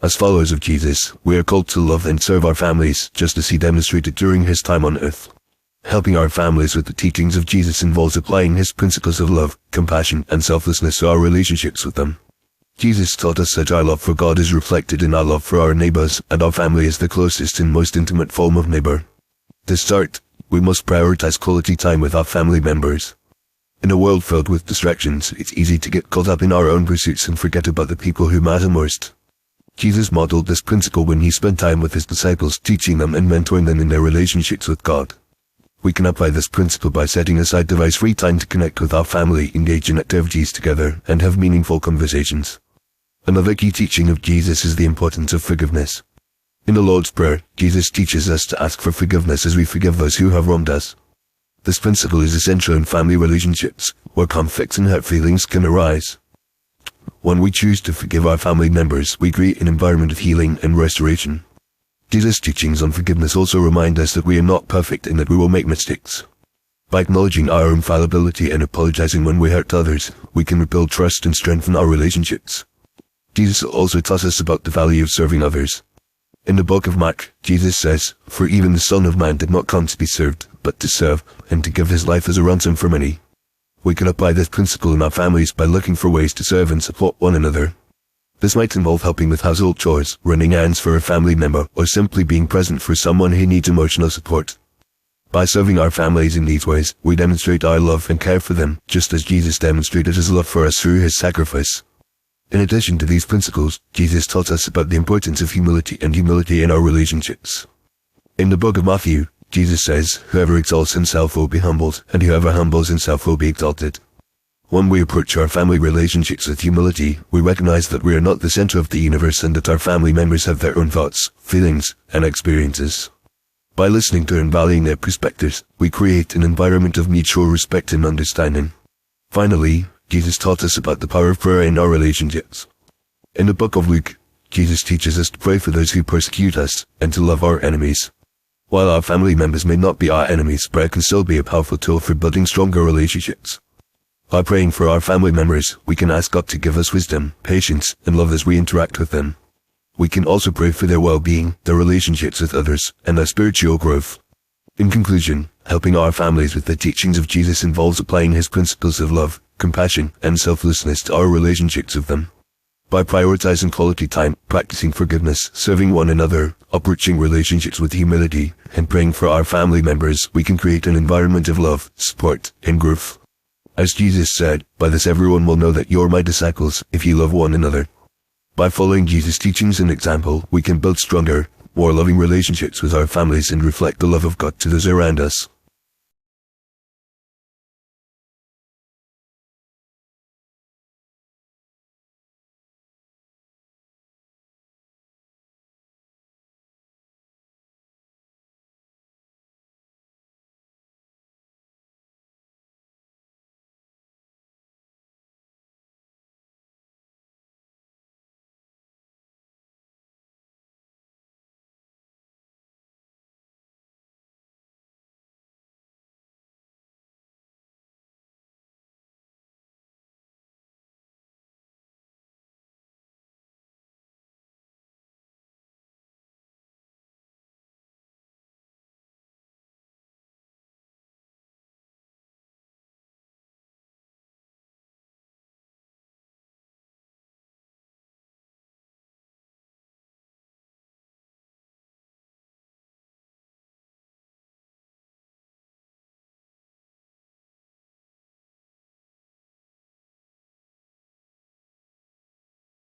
As followers of Jesus, we are called to love and serve our families, just as he demonstrated during his time on earth. Helping our families with the teachings of Jesus involves applying his principles of love, compassion, and selflessness to our relationships with them. Jesus taught us that our love for God is reflected in our love for our neighbors, and our family is the closest and most intimate form of neighbor. To start, we must prioritize quality time with our family members. In a world filled with distractions, it's easy to get caught up in our own pursuits and forget about the people who matter most. Jesus modeled this principle when he spent time with his disciples, teaching them and mentoring them in their relationships with God. We can apply this principle by setting aside device-free time to connect with our family, engage in activities together, and have meaningful conversations. Another key teaching of Jesus is the importance of forgiveness. In the Lord's Prayer, Jesus teaches us to ask for forgiveness as we forgive those who have wronged us. This principle is essential in family relationships, where conflicts and hurt feelings can arise. When we choose to forgive our family members, we create an environment of healing and restoration. Jesus' teachings on forgiveness also remind us that we are not perfect and that we will make mistakes. By acknowledging our own fallibility and apologizing when we hurt others, we can rebuild trust and strengthen our relationships. Jesus also taught us about the value of serving others. In the book of Mark, Jesus says, "For even the Son of Man did not come to be served, but to serve, and to give his life as a ransom for many." We can apply this principle in our families by looking for ways to serve and support one another. This might involve helping with household chores, running errands for a family member, or simply being present for someone who needs emotional support. By serving our families in these ways, we demonstrate our love and care for them, just as Jesus demonstrated his love for us through his sacrifice. In addition to these principles, Jesus taught us about the importance of humility in our relationships. In the book of Matthew, Jesus says, "Whoever exalts himself will be humbled, and whoever humbles himself will be exalted." When we approach our family relationships with humility, we recognize that we are not the center of the universe and that our family members have their own thoughts, feelings, and experiences. By listening to and valuing their perspectives, we create an environment of mutual respect and understanding. Finally, Jesus taught us about the power of prayer in our relationships. In the book of Luke, Jesus teaches us to pray for those who persecute us and to love our enemies. While our family members may not be our enemies, prayer can still be a powerful tool for building stronger relationships. By praying for our family members, we can ask God to give us wisdom, patience, and love as we interact with them. We can also pray for their well-being, their relationships with others, and their spiritual growth. In conclusion, helping our families with the teachings of Jesus involves applying his principles of love, compassion, and selflessness to our relationships with them. By prioritizing quality time, practicing forgiveness, serving one another, approaching relationships with humility, and praying for our family members, we can create an environment of love, support, and growth. As Jesus said, "By this everyone will know that you're my disciples, if you love one another." By following Jesus' teachings and example, we can build stronger, more loving relationships with our families and reflect the love of God to those around us.